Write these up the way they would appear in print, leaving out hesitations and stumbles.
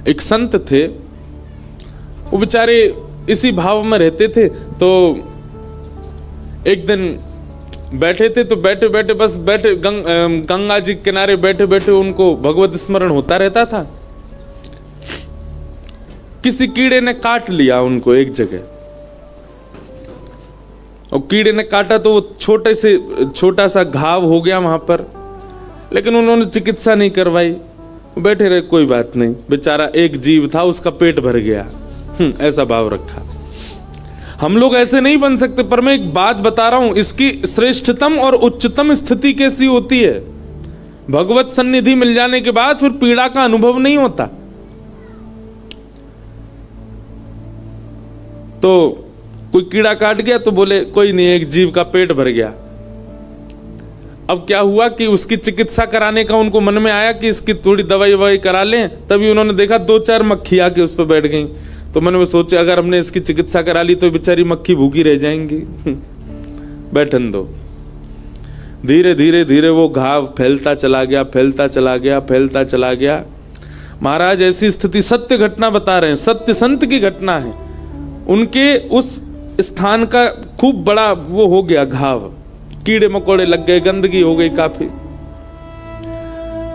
एक संत थे, वो बेचारे इसी भाव में रहते थे। तो एक दिन बैठे थे, तो बैठे बैठे बस बैठे गंगा जी के किनारे बैठे बैठे उनको भगवत स्मरण होता रहता था। किसी कीड़े ने काट लिया उनको एक जगह, और कीड़े ने काटा तो वो छोटा सा घाव हो गया वहां पर, लेकिन उन्होंने चिकित्सा नहीं करवाई, बैठे रहे, कोई बात नहीं, बेचारा एक जीव था, उसका पेट भर गया। ऐसा भाव रखा। हम लोग ऐसे नहीं बन सकते। पर मैं एक बात बता रहा हूं, इसकी श्रेष्ठतम और उच्चतम स्थिति कैसी होती है? भगवत सन्निधि मिल जाने के बाद फिर पीड़ा का अनुभव नहीं होता। तो कोई कीड़ा काट गया तो बोले कोई नहीं, एक जीव का पेट भर गया। अब क्या हुआ कि उसकी चिकित्सा कराने का उनको मन में आया कि इसकी थोड़ी दवाई ववाई करा लें। तभी उन्होंने देखा 2-4 मक्खी आके उस पर बैठ गई। तो मैंने सोचे अगर हमने इसकी चिकित्सा करा ली तो बेचारी मक्खी भूखी रह जाएंगी, बैठन दो। धीरे धीरे धीरे वो घाव फैलता चला गया, फैलता चला गया, फैलता चला गया। महाराज ऐसी स्थिति, सत्य घटना बता रहे हैं, सत्य संत की घटना है। उनके उस स्थान का खूब बड़ा वो हो गया घाव, कीड़े मकोड़े लग गए, गंदगी हो गई काफी।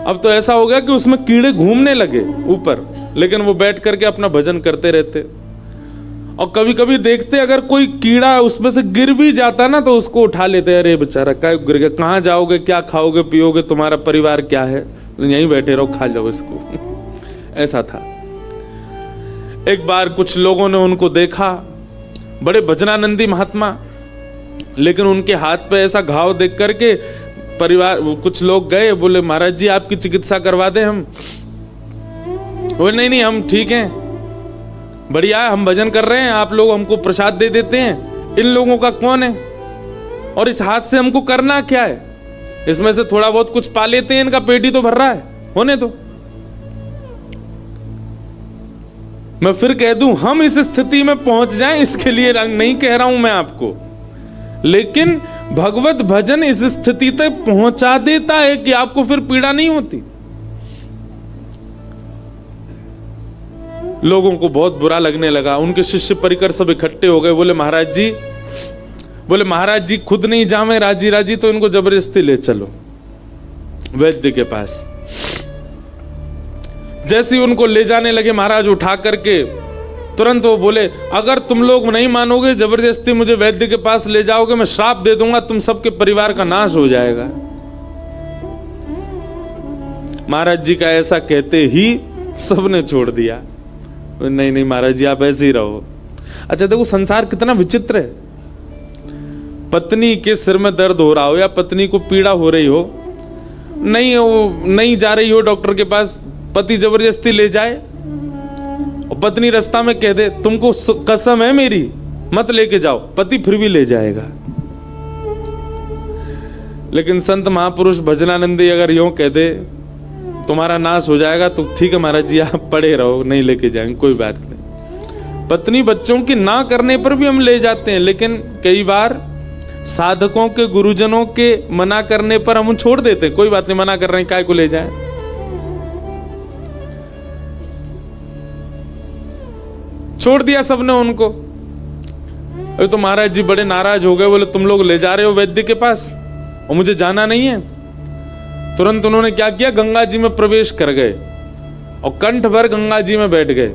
अब तो ऐसा हो गया कि उसमें कीड़े घूमने लगे ऊपर, लेकिन वो बैठ करके अपना भजन करते रहते। और कभी कभी देखते अगर कोई कीड़ा उसमें से गिर भी जाता ना तो उसको उठा लेते, अरे बेचारा क्या गिर गया, कहाँ जाओगे, क्या खाओगे पियोगे, तुम्हारा परिवार क्या है, यहीं बैठे रहो, खा जाओ इसको। ऐसा था। एक बार कुछ लोगों ने उनको देखा, बड़े भजनानंदी महात्मा, लेकिन उनके हाथ पे ऐसा घाव देख करके परिवार कुछ लोग गए, बोले महाराज जी आपकी चिकित्सा करवा दें हम। बोले नहीं नहीं हम ठीक हैं, बढ़िया हम भजन कर रहे हैं, आप लोग हमको प्रसाद दे देते हैं, इन लोगों का कौन है और इस हाथ से हमको करना क्या है, इसमें से थोड़ा बहुत कुछ पा लेते हैं, इनका पेट ही तो भर रहा है, होने दो। मैं फिर कह दूं हम इस स्थिति में पहुंच जाएं, इसके लिए नहीं कह रहा हूं मैं आपको, लेकिन भगवत भजन इस स्थिति तक पहुंचा देता है कि आपको फिर पीड़ा नहीं होती। लोगों को बहुत बुरा लगने लगा। उनके शिष्य परिकर सब इकट्ठे हो गए, बोले महाराज जी खुद नहीं जामे राजी राजी, तो इनको जबरदस्ती ले चलो वैद्य के पास। जैसे ही उनको ले जाने लगे महाराज उठा करके, तुरंत वो बोले अगर तुम लोग नहीं मानोगे, जबरदस्ती मुझे वैद्य के पास ले जाओगे, मैं श्राप दे दूंगा, तुम सबके परिवार का नाश हो जाएगा। महाराज जी का ऐसा कहते ही सबने छोड़ दिया, नहीं नहीं महाराज जी आप ऐसे ही रहो। अच्छा देखो संसार कितना विचित्र है। पत्नी के सिर में दर्द हो रहा हो या पत्नी को पीड़ा हो रही हो, नहीं जा रही हो डॉक्टर के पास, पति जबरदस्ती ले जाए और पत्नी रास्ता में कह दे तुमको कसम है मेरी मत लेके जाओ, पति फिर भी ले जाएगा। लेकिन संत महापुरुष भजनानंदी अगर यूं कह दे तुम्हारा नाश हो जाएगा, तो ठीक है महाराज जी आप पड़े रहो, नहीं लेके जाएंगे, कोई बात नहीं। पत्नी बच्चों की ना करने पर भी हम ले जाते हैं, लेकिन कई बार साधकों के गुरुजनों के मना करने पर हम छोड़ देते हैं, कोई बात नहीं मना कर रहे हैं काय को ले जाएं। छोड़ दिया सबने उनको। अरे तो महाराज जी बड़े नाराज हो गए, बोले तुम लोग ले जा रहे हो वैद्य के पास और मुझे जाना नहीं है। तुरंत उन्होंने क्या किया, गंगा जी में प्रवेश कर गए और कंठ भर गंगा जी में बैठ गए।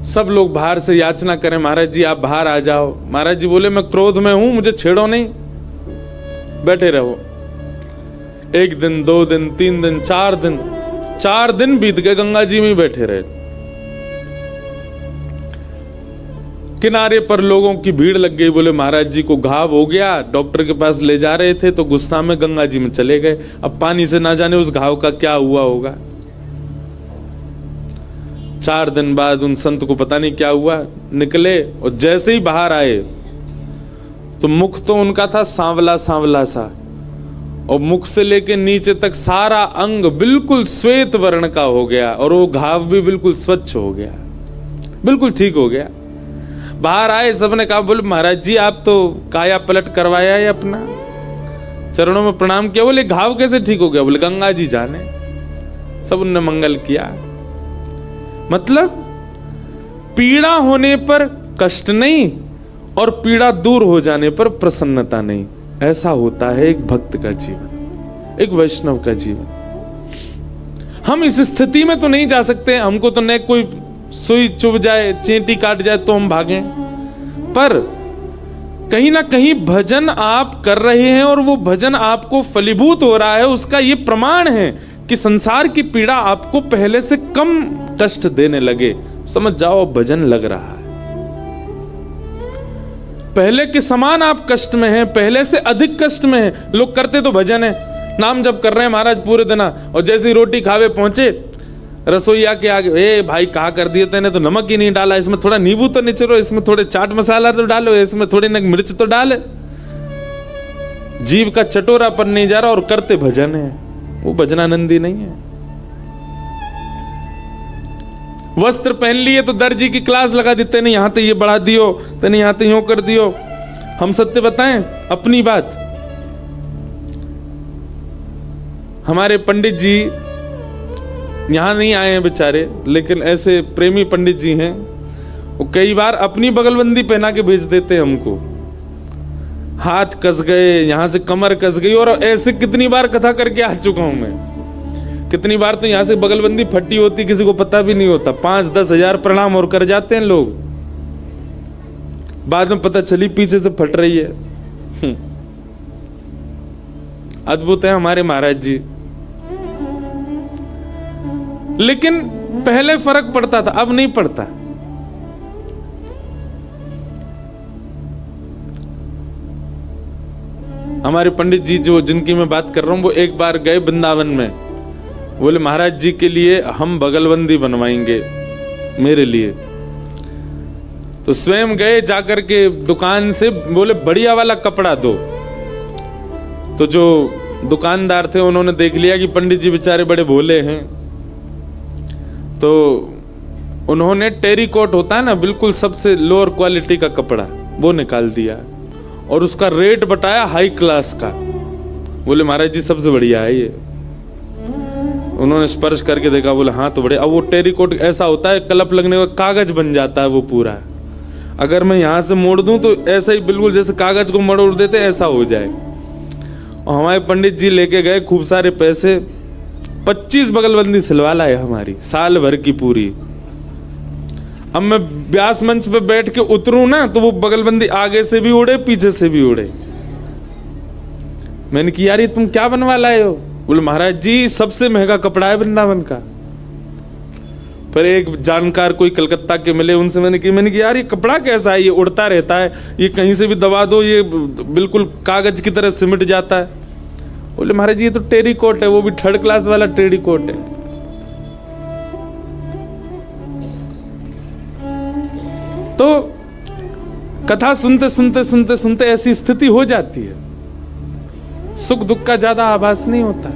सब लोग बाहर से याचना करें महाराज जी आप बाहर आ जाओ। महाराज जी बोले मैं क्रोध में हूं, मुझे छेड़ो नहीं, बैठे रहो। 1 दिन 2 दिन 3 दिन 4 दिन बीत गए, गंगा जी में बैठे रहे। किनारे पर लोगों की भीड़ लग गई, बोले महाराज जी को घाव हो गया, डॉक्टर के पास ले जा रहे थे तो गुस्सा में गंगा जी में चले गए। अब पानी से ना जाने उस घाव का क्या हुआ होगा। 4 दिन बाद उन संत को पता नहीं क्या हुआ, निकले और जैसे ही बाहर आए तो मुख तो उनका था सांवला सांवला सा, और मुख से लेके नीचे तक सारा अंग बिल्कुल श्वेत वर्ण का हो गया, और वो घाव भी बिल्कुल स्वच्छ हो गया, बिल्कुल ठीक हो गया। बाहर आए, सबने कहा बोले महाराज जी आप तो काया पलट करवाया है अपना, चरणों में प्रणाम किया। बोले घाव कैसे ठीक हो गया? बोले गंगा जी जाने। सब उनने मंगल किया। मतलब पीड़ा होने पर कष्ट नहीं और पीड़ा दूर हो जाने पर प्रसन्नता नहीं। ऐसा होता है एक भक्त का जीवन, एक वैष्णव का जीवन। हम इस स्थिति में तो नहीं जा सकते, हमको तो न कोई सुई चुभ जाए, चींटी काट जाए तो हम भागें, पर कहीं ना कहीं भजन आप कर रहे हैं और वो भजन आपको फलीभूत हो रहा है, उसका ये प्रमाण है कि संसार की पीड़ा आपको पहले से कम कष्ट देने लगे। समझ जाओ भजन लग रहा है, पहले के समान आप कष्ट में हैं, पहले से अधिक कष्ट में हैं। लोग करते तो भजन है, नाम जप कर रहे हैं महाराज पूरे दिन, और जैसी रोटी खावे पहुंचे रसोईया के आगे, ए भाई कहा कर दिए तेने तो नमक ही नहीं डाला, इसमें थोड़ा नींबू तो निचोड़ो, इसमें थोड़े चाट मसाला तो डालो, इसमें थोड़ी न मिर्च तो डाले। जीव का चटोरापन नहीं जा रहा और करते भजन है, वो भजनानंदी नहीं है। वस्त्र पहन लिए तो दर्जी की क्लास लगा देते, नहीं यहां तो ये बढ़ा दियो, तो नहीं यहां तो यूं कर दियो। हम सत्य बताएं अपनी बात, हमारे पंडित जी यहां नहीं आए हैं बेचारे, लेकिन ऐसे प्रेमी पंडित जी हैं, वो कई बार अपनी बगलबंदी पहना के भेज देते हैं हमको। हाथ कस गए, यहां से कमर कस गई, और ऐसे कितनी बार कथा करके आ चुका हूं मैं। कितनी बार तो यहां से बगलबंदी फटी होती, किसी को पता भी नहीं होता, 5-10 हजार प्रणाम और कर जाते हैं लोग, बाद में पता चली पीछे से फट रही है। अद्भुत है हमारे महाराज जी। लेकिन पहले फर्क पड़ता था, अब नहीं पड़ता। हमारे पंडित जी जो जिनकी मैं बात कर रहा हूं, वो एक बार गए वृंदावन में, बोले महाराज जी के लिए हम बगलबंदी बनवाएंगे मेरे लिए। तो स्वयं गए, जाकर के दुकान से बोले बढ़िया वाला कपड़ा दो। तो जो दुकानदार थे उन्होंने देख लिया कि पंडित जी बेचारे बड़े भोले हैं, तो उन्होंने टेरिकॉट होता है ना, बिल्कुल सबसे लोअर क्वालिटी का कपड़ा, वो निकाल दिया और उसका रेट बताया हाई क्लास का। बोले महाराज जी सबसे बढ़िया है ये। उन्होंने स्पर्श करके देखा, बोले हाँ तो बढ़िया। अब वो टेरिकॉट ऐसा होता है, कलप लगने का कागज बन जाता है वो पूरा। अगर मैं यहां से मोड़ दूं तो ऐसा ही बिल्कुल जैसे कागज को मरोड़ देते ऐसा हो जाए। और हमारे पंडित जी लेके गए खूब सारे पैसे, 25 बगलबंदी सिलवा लाए हमारी, साल भर की पूरी। अब मैं व्यास मंच पे बैठ के उतरूं ना, तो वो बगलबंदी आगे से भी उड़े, पीछे से भी उड़े। मैंने कहा यार ये तुम क्या बनवा लाए हो? बोले महाराज जी सबसे महंगा कपड़ा है वृंदावन का। पर एक जानकार कोई कलकत्ता के मिले, उनसे मैंने कहा यार ये कपड़ा कैसा है, ये उड़ता रहता है, ये कहीं से भी दबा दो ये बिल्कुल कागज की तरह सिमट जाता है। बोले महाराज जी ये तो टेरिकॉट है, वो भी 3rd क्लास वाला टेरिकॉट है। तो कथा सुनते सुनते सुनते सुनते ऐसी स्थिति हो जाती है, सुख दुख का ज्यादा आभास नहीं होता,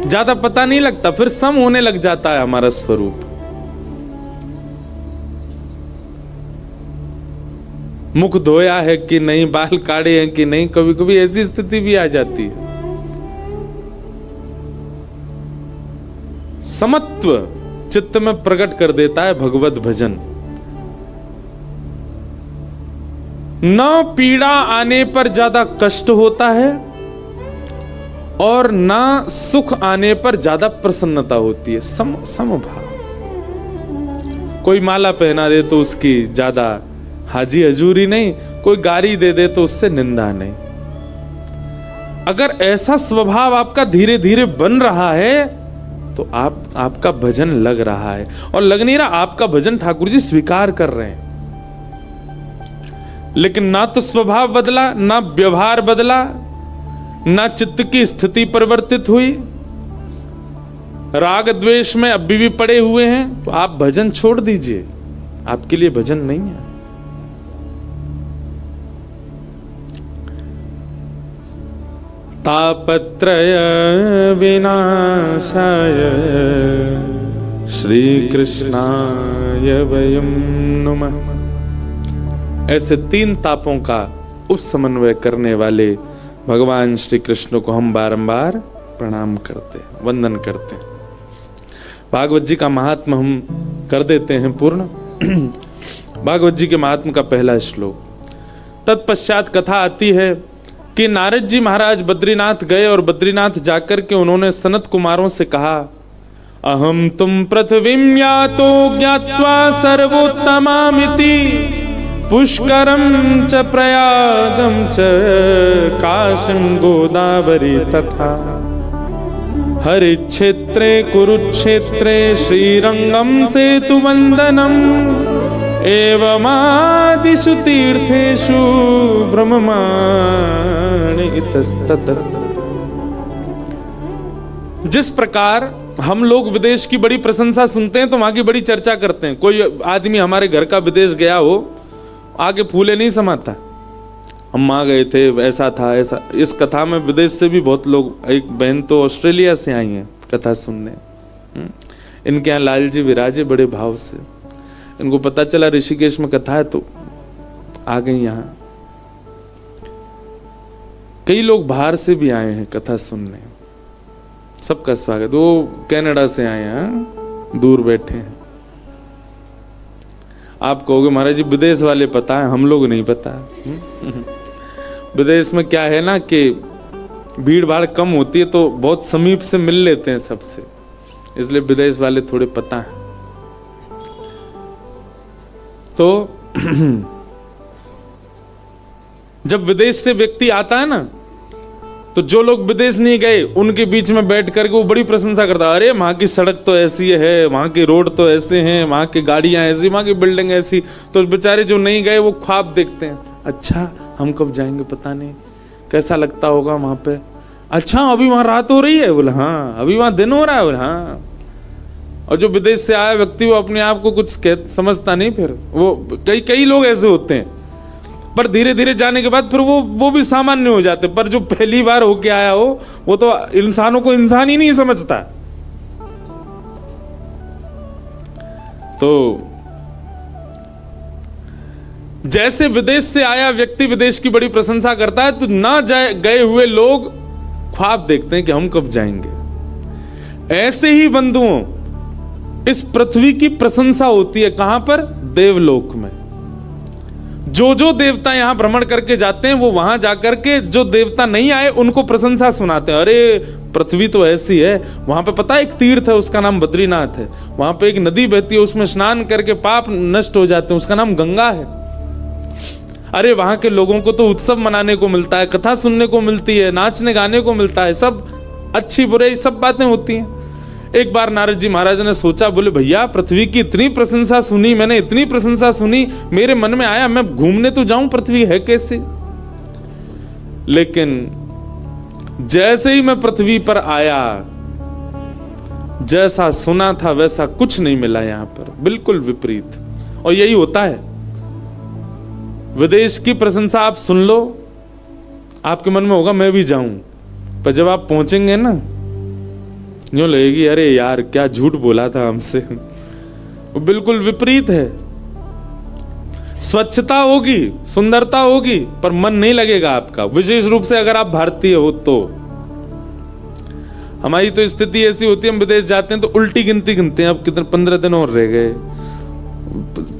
ज्यादा पता नहीं लगता, फिर सम होने लग जाता है हमारा स्वरूप। मुख धोया है कि नहीं, बाल काटे हैं कि नहीं, कभी कभी ऐसी स्थिति भी आ जाती है। समत्व चित्त में प्रकट कर देता है भगवत भजन। न पीड़ा आने पर ज्यादा कष्ट होता है और ना सुख आने पर ज्यादा प्रसन्नता होती है। समभाव। कोई माला पहना दे तो उसकी ज्यादा हाजी हजूरी नहीं, कोई गारी दे दे तो उससे निंदा नहीं। अगर ऐसा स्वभाव आपका धीरे धीरे बन रहा है तो आपका भजन लग रहा है, और लग नहीं रहा आपका भजन ठाकुर जी स्वीकार कर रहे हैं। लेकिन ना तो स्वभाव बदला, ना व्यवहार बदला, ना चित्त की स्थिति परिवर्तित हुई, राग द्वेष में अभी भी पड़े हुए हैं, तो आप भजन छोड़ दीजिए, आपके लिए भजन नहीं है। तापत्रय विनाशाय श्री कृष्णाय वयं नुमः। ऐसे 3 तापों का उपसमन्वय करने वाले भगवान श्री कृष्ण को हम बारंबार प्रणाम करते, वंदन करते। भागवत जी का महात्मा हम कर देते हैं पूर्ण। भागवत जी के महात्मा का पहला श्लोक। तत्पश्चात कथा आती है कि नारद जी महाराज बद्रीनाथ गए और बद्रीनाथ जाकर के उन्होंने सनत कुमारों से कहा, अहम तुम पृथ्वीं यातो ज्ञात्वा सर्वोत्तमामिति पुष्करम च प्रयागम च काशं गोदावरी तथा हरिक्षेत्रे कुरुक्षेत्रे श्रीरंगम सेतुवंदनम एवमादिषु तीर्थेषु ब्रह्माणि इतस्ततः। जिस प्रकार हम लोग विदेश की बड़ी प्रशंसा सुनते हैं तो वहां की बड़ी चर्चा करते हैं। कोई आदमी हमारे घर का विदेश गया हो, आगे फूले नहीं समाता, हम वहां गए थे, ऐसा था ऐसा। इस कथा में विदेश से भी बहुत लोग, एक बहन तो ऑस्ट्रेलिया से आई है कथा सुनने। इनके यहाँ लाल जी विराजे बड़े भाव से, इनको पता चला ऋषिकेश में कथा है तो आ गई यहाँ। कई लोग बाहर से भी आए हैं कथा सुनने, सबका स्वागत। वो कनाडा से आए हैं, दूर बैठे हैं। आप कहोगे महाराज जी विदेश वाले पता है, हम लोग नहीं पता। विदेश में क्या है ना कि भीड़ भाड़ कम होती है तो बहुत समीप से मिल लेते हैं सबसे, इसलिए विदेश वाले थोड़े पता है। तो जब विदेश से व्यक्ति आता है ना, तो जो लोग विदेश नहीं गए उनके बीच में बैठ करके वो बड़ी प्रशंसा करता है, अरे वहां की सड़क तो ऐसी है, वहां के रोड तो ऐसे हैं, वहां की गाड़ियां ऐसी, वहां की बिल्डिंग ऐसी। तो बेचारे जो नहीं गए वो ख्वाब देखते हैं, अच्छा हम कब जाएंगे पता नहीं, कैसा लगता होगा वहां पे। अच्छा अभी वहां रात हो रही है, बोला हाँ। अभी वहां दिन हो रहा है, बोला हाँ। और जो विदेश से आया व्यक्ति वो अपने आप को कुछ समझता नहीं, फिर वो कई लोग ऐसे होते हैं, पर धीरे धीरे जाने के बाद फिर वो भी सामान्य हो जाते। पर जो पहली बार होके आया हो वो तो इंसानों को इंसान ही नहीं समझता। तो जैसे विदेश से आया व्यक्ति विदेश की बड़ी प्रशंसा करता है, तो ना गए हुए लोग ख्वाब देखते हैं कि हम कब जाएंगे। ऐसे ही बंधुओं इस पृथ्वी की प्रशंसा होती है, कहां पर? देवलोक में। जो देवता यहां भ्रमण करके जाते हैं वो वहां जाकर के जो देवता नहीं आए उनको प्रशंसा सुनाते हैं। अरे पृथ्वी तो ऐसी है, वहां पे पता है एक तीर्थ है उसका नाम बद्रीनाथ है, वहां पे एक नदी बहती है उसमें स्नान करके पाप नष्ट हो जाते हैं, उसका नाम गंगा है। अरे वहां के लोगों को तो उत्सव मनाने को मिलता है, कथा सुनने को मिलती है, नाचने गाने को मिलता है, सब अच्छी बुरे सब बातें होती हैं। एक बार नारद जी महाराज ने सोचा, बोले भैया पृथ्वी की इतनी प्रशंसा सुनी मैंने, इतनी प्रशंसा सुनी, मेरे मन में आया मैं घूमने तो जाऊं पृथ्वी है कैसे। लेकिन जैसे ही मैं पृथ्वी पर आया, जैसा सुना था वैसा कुछ नहीं मिला यहां पर, बिल्कुल विपरीत। और यही होता है, विदेश की प्रशंसा आप सुन लो, आपके मन में होगा मैं भी जाऊं, पर जब आप पहुंचेंगे ना, यूं लगेगी अरे यार क्या झूठ बोला था हमसे। वो बिल्कुल विपरीत है। स्वच्छता होगी, सुंदरता होगी, पर मन नहीं लगेगा आपका, विशेष रूप से अगर आप भारतीय हो तो। हमारी तो स्थिति ऐसी होती है, हम विदेश जाते हैं तो उल्टी गिनती गिनते हैं, अब कितने 15 दिन और रह गए,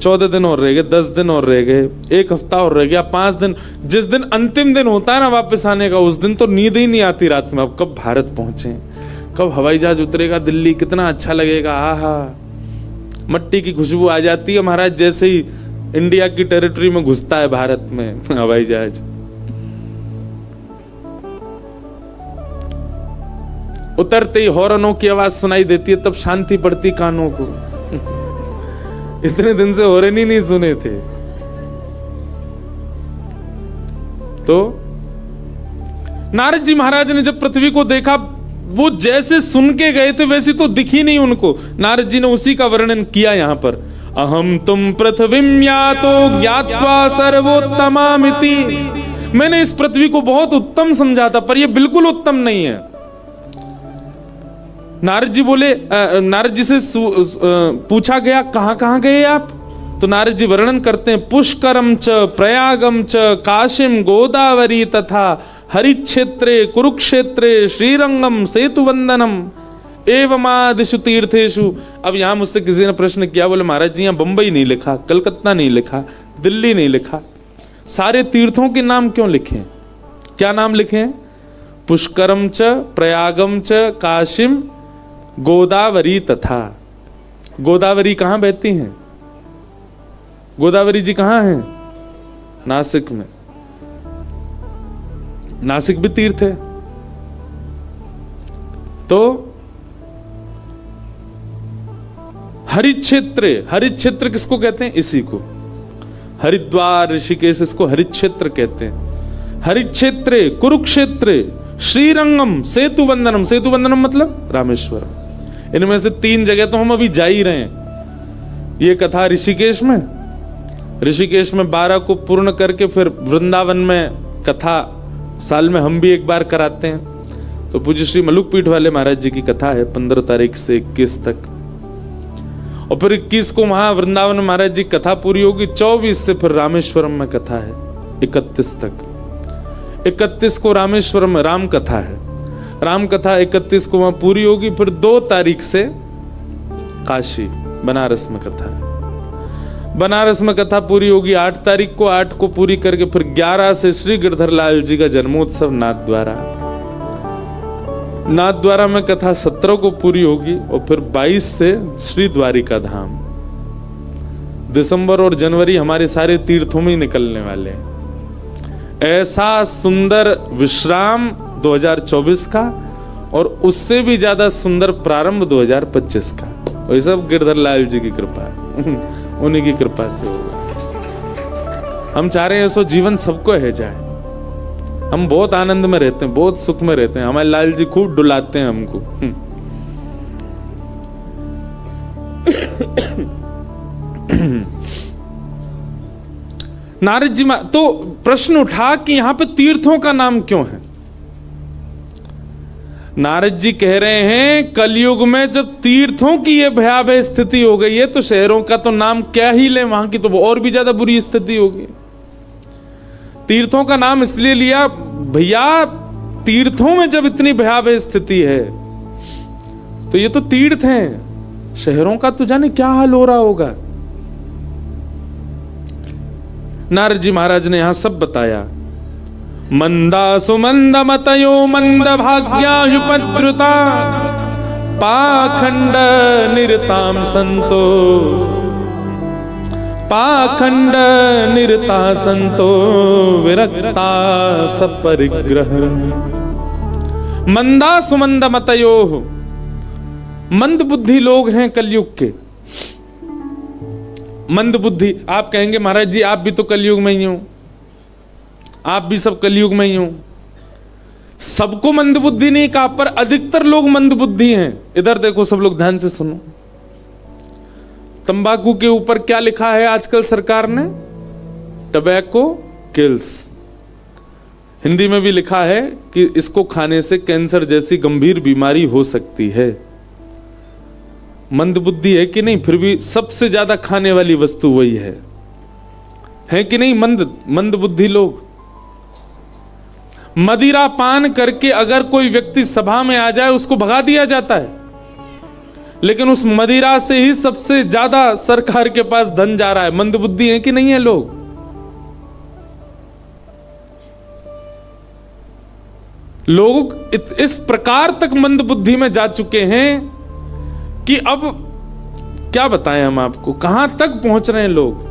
14 दिन और रह गए, 10 दिन और रह गए, 1 हफ्ता और रह गया, 5 दिन। जिस दिन अंतिम दिन होता है ना वापस आने का, उस दिन तो नींद ही नहीं आती रात में, अब कब भारत पहुंचे, कब हवाई जहाज उतरेगा दिल्ली, कितना अच्छा लगेगा। आहा, मट्टी की खुशबू आ जाती है महाराज जैसे ही इंडिया की टेरिटरी में घुसता है भारत में हवाई जहाज। उतरते ही हॉर्नों की आवाज सुनाई देती है, तब शांति पड़ती कानों को। इतने दिन से हॉर्न ही नहीं सुने थे। तो नारद जी महाराज ने जब पृथ्वी को देखा, वो जैसे सुन के गए थे वैसी तो दिखी नहीं उनको। नारद जी ने उसी का वर्णन किया यहां पर, अहम तुम पृथ्वीं यातो ज्ञात्वा सर्वोत्तमामिति। मैंने इस पृथ्वी को बहुत उत्तम समझा था, पर यह बिल्कुल उत्तम नहीं है। नारद जी बोले, नारद जी से पूछा गया कहां गए आप? तो नारद जी वर्णन करते हैं, पुष्करम च प्रयागम च काशीम गोदावरी तथा हरिक्षेत्रे कुरुक्षेत्रे श्रीरंगम सेतुवंदनम एवमादिषु तीर्थेषु। अब यहां मुझसे किसी ने प्रश्न किया, बोले महाराज जी यहां बंबई नहीं लिखा, कलकत्ता नहीं लिखा, दिल्ली नहीं लिखा, सारे तीर्थों के नाम क्यों लिखे? क्या नाम लिखे हैं? पुष्करम च प्रयागम च काशीम गोदावरी तथा। गोदावरी कहां बहती हैं? गोदावरी जी कहां हैं? नासिक में। नासिक भी तीर्थ है। तो हरिक्षेत्र, हरिक्षेत्र किसको कहते हैं? इसी को हरिद्वार ऋषिकेश इसको हरिक्षेत्र कहते हैं। हरिक्षेत्रे कुरुक्षेत्रे श्रीरंगम सेतुवंदनम। सेतुवंदनम मतलब रामेश्वरम। इनमें से 3 जगह तो हम अभी जा ही रहे हैं। ये कथा ऋषिकेश में, ऋषिकेश में 12 को पूर्ण करके फिर वृंदावन में कथा साल में हम भी एक बार कराते हैं। तो पूज्य श्री मलुकपीठ वाले महाराज जी की कथा है 15 तारीख से 21 तक, और फिर 21 को वहां वृंदावन महाराज जी कथा पूरी होगी। 24 से फिर रामेश्वरम में कथा है 31 तक। 31 को रामेश्वरम में राम कथा है, राम कथा 31 को वहां पूरी होगी। फिर 2 तारीख से काशी बनारस में कथा है, बनारस में कथा पूरी होगी 8 तारीख को। 8 को पूरी करके फिर 11 से श्री गिरधर लाल जी का जन्मोत्सव नाथद्वारा, नाथद्वारा में कथा 17 को पूरी होगी, और फिर 22 से श्री द्वारिका धाम। दिसंबर और जनवरी हमारे सारे तीर्थों में ही निकलने वाले हैं। ऐसा सुंदर विश्राम 2024 का, और उससे भी ज्यादा सुंदर प्रारंभ 2025 का। और ये सब गिरधर लाल जी की कृपा है, उन्हीं की कृपा से होगा। हम चाह रहे हैं सो जीवन सबको है जाए। हम बहुत आनंद में रहते हैं, बहुत सुख में रहते हैं। हमारे लाल जी खूब डुलाते हैं हमको। नारद जी तो प्रश्न उठा कि यहां पे तीर्थों का नाम क्यों है? नारद जी कह रहे हैं कलयुग में जब तीर्थों की ये भयावह स्थिति हो गई है तो शहरों का तो नाम क्या ही ले, वहां की तो और भी ज्यादा बुरी स्थिति होगी। तीर्थों का नाम इसलिए लिया भैया, तीर्थों में जब इतनी भयावह स्थिति है तो ये तो तीर्थ हैं, शहरों का तो जाने क्या हाल हो रहा होगा। नारद जी महाराज ने यहां सब बताया। मंदा सुमंद मतयो मंद भाग्यायुपद्रुता पाखंड निरताम संतो, पाखंड निरता संतो विरक्ता सपरिग्रह। मंदा सुमंद मतयो, मंद बुद्धि लोग हैं कलयुग के। मंद बुद्धि, आप कहेंगे महाराज जी आप भी तो कलयुग में ही हो, आप भी सब कलयुग में ही हो। सबको मंद बुद्धि नहीं कहा, पर अधिकतर लोग मंद बुद्धि हैं। इधर देखो सब लोग ध्यान से सुनो। तंबाकू के ऊपर क्या लिखा है आजकल सरकार ने? Tobacco kills. हिंदी में भी लिखा है कि इसको खाने से कैंसर जैसी गंभीर बीमारी हो सकती है। मंद बुद्धि है कि नहीं? फिर भी सबसे ज्यादा खाने वाली वस्तु वही है कि नहीं? मंद बुद्धि लोग। मदिरा पान करके अगर कोई व्यक्ति सभा में आ जाए उसको भगा दिया जाता है, लेकिन उस मदिरा से ही सबसे ज्यादा सरकार के पास धन जा रहा है। मंद बुद्धि है कि नहीं है लोग? लोग इस प्रकार तक मंद बुद्धि में जा चुके हैं कि अब क्या बताएं हम आपको, कहां तक पहुंच रहे हैं लोग।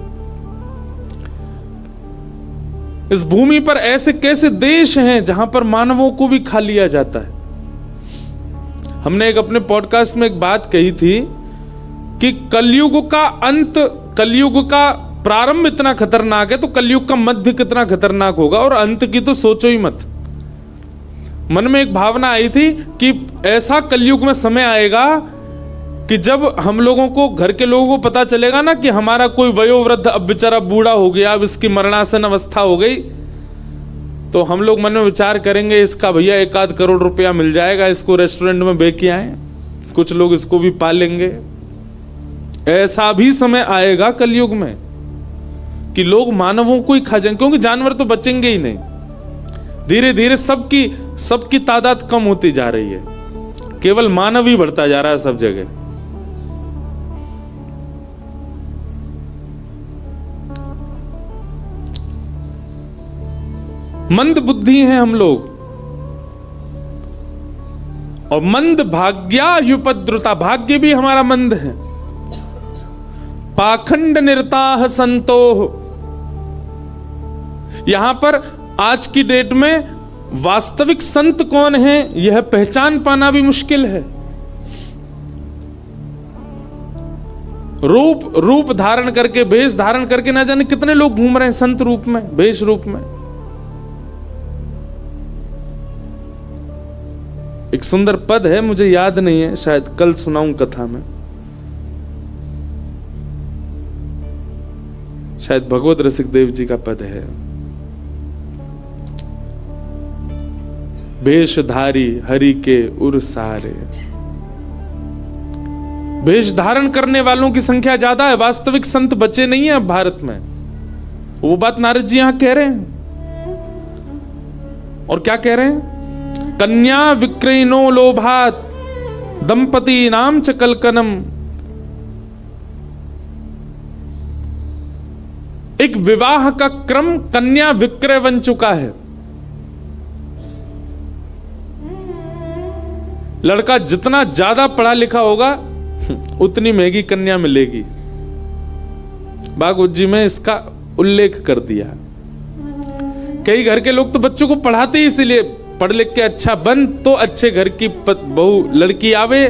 इस भूमि पर ऐसे कैसे देश हैं जहां पर मानवों को भी खा लिया जाता है। हमने एक अपने पॉडकास्ट में एक बात कही थी कि कलयुग का अंत, कलयुग का प्रारंभ इतना खतरनाक है तो कलयुग का मध्य कितना खतरनाक होगा, और अंत की तो सोचो ही मत। मन में एक भावना आई थी कि ऐसा कलयुग में समय आएगा कि जब हम लोगों को, घर के लोगों को पता चलेगा ना कि हमारा कोई वयोवृद्ध अब बेचारा बूढ़ा हो गया, अब इसकी मरणासन अवस्था हो गई, तो हम लोग मन में विचार करेंगे इसका भैया 1-8 करोड़ रुपया मिल जाएगा, इसको रेस्टोरेंट में बेच आए, कुछ लोग इसको भी पालेंगे। ऐसा भी समय आएगा कलयुग में कि लोग मानवों को ही खा जाएंगे, क्योंकि जानवर तो बचेंगे ही नहीं। धीरे धीरे सबकी तादाद कम होती जा रही है, केवल मानव ही बढ़ता जा रहा है सब जगह। मंद बुद्धि हैं हम लोग, और मंद भाग्यायुपद्रुता, भाग्य भी हमारा मंद है। पाखंड निरताह संतोह, यहां पर आज की डेट में वास्तविक संत कौन है यह पहचान पाना भी मुश्किल है। रूप धारण करके, वेश धारण करके ना जाने कितने लोग घूम रहे हैं संत रूप में, वेश रूप में। एक सुंदर पद है, मुझे याद नहीं है, शायद कल सुनाऊं कथा में, शायद भगवत रसिकदेव जी का पद है। वेशधारी हरि के उर सारे, वेश धारण करने वालों की संख्या ज्यादा है, वास्तविक संत बचे नहीं है अब भारत में। वो बात नारद जी यहां कह रहे हैं। और क्या कह रहे हैं? कन्या विक्रयणो लोभात दंपति नाम च कलकनम। एक विवाह का क्रम कन्या विक्रय बन चुका है। लड़का जितना ज्यादा पढ़ा लिखा होगा उतनी महंगी कन्या मिलेगी। भागवत जी में इसका उल्लेख कर दिया। कई घर के लोग तो बच्चों को पढ़ाते ही इसीलिए, पढ़ लिख के अच्छा बन तो अच्छे घर की बहू लड़की आवे,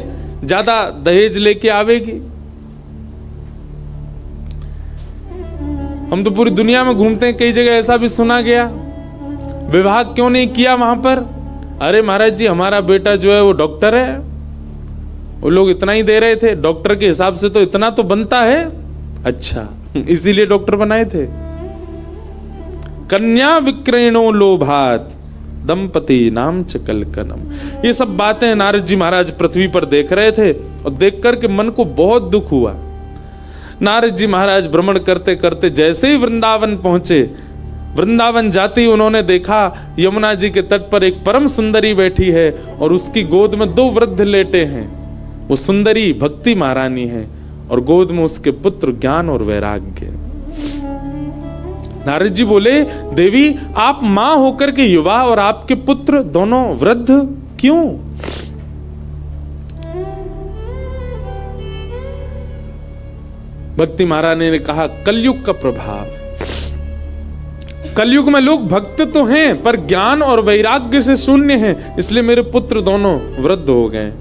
ज्यादा दहेज लेके आवेगी। हम तो पूरी दुनिया में घूमते हैं, कई जगह ऐसा भी सुना गया, विवाह क्यों नहीं किया वहां पर? अरे महाराज जी हमारा बेटा जो है वो डॉक्टर है, वो लोग इतना ही दे रहे थे, डॉक्टर के हिसाब से तो इतना तो बनता है। अच्छा, इसीलिए डॉक्टर बनाए थे। कन्या विक्रयणो लोभात दंपति नाम च कलकनम। ये सब बातें नारद जी महाराज पृथ्वी पर देख रहे थे और देख करके मन को बहुत दुख हुआ। नारद जी महाराज भ्रमण करते करते जैसे ही वृंदावन पहुंचे, वृंदावन जाते ही उन्होंने देखा यमुना जी के तट पर एक परम सुंदरी बैठी है और उसकी गोद में 2 वृद्ध लेटे हैं। वो सुंदरी भक्ति महारानी है और गोद में उसके पुत्र ज्ञान और वैराग्य। नारद जी बोले, देवी आप मां होकर के युवा और आपके पुत्र दोनों वृद्ध क्यों? भक्ति महारानी ने कहा, कलयुग का प्रभाव। कलयुग में लोग भक्त तो हैं पर ज्ञान और वैराग्य से शून्य हैं, इसलिए मेरे पुत्र दोनों वृद्ध हो गए।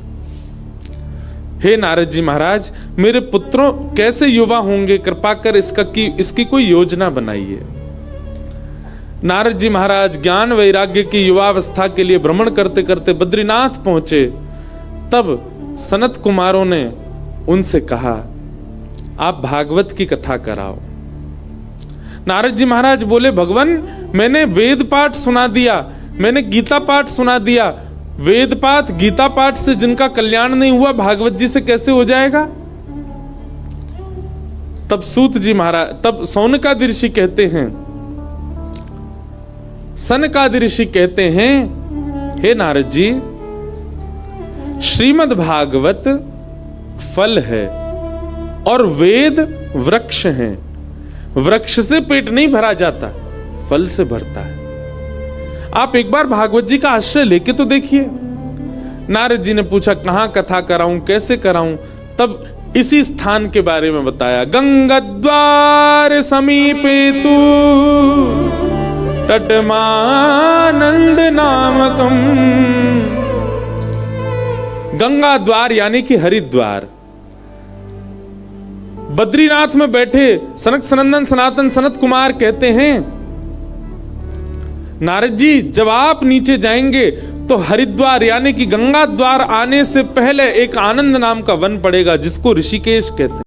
हे नारद जी महाराज, मेरे पुत्रों कैसे युवा होंगे? कृपा कर इसकी कोई योजना बनाइए। नारद जी महाराज ज्ञान वैराग्य की युवावस्था के लिए भ्रमण करते करते बद्रीनाथ पहुंचे। तब सनत कुमारों ने उनसे कहा, आप भागवत की कथा कराओ। नारद जी महाराज बोले, भगवान मैंने वेद पाठ सुना दिया, मैंने गीता पाठ सुना दिया। वेद पाठ गीता पाठ से जिनका कल्याण नहीं हुआ, भागवत जी से कैसे हो जाएगा? तब सूत जी महाराज, तब सौनकादि ऋषि कहते हैं, सनकादि ऋषि कहते हैं, हे नारद जी, श्रीमद् भागवत फल है और वेद वृक्ष हैं। वृक्ष से पेट नहीं भरा जाता, फल से भरता है। आप एक बार भागवत जी का आश्रय लेके तो देखिए। नारद जी ने पूछा, कहां कथा कराऊं, कैसे कराऊं? तब इसी स्थान के बारे में बताया। गंगा द्वार समीपे तू तटमानंद नामकम। गंगा द्वार यानी कि हरिद्वार। बद्रीनाथ में बैठे सनक सनंदन सनातन सनत कुमार कहते हैं, नारद जी जब आप नीचे जाएंगे तो हरिद्वार यानी कि गंगा द्वार आने से पहले एक आनंद नाम का वन पड़ेगा, जिसको ऋषिकेश कहते हैं।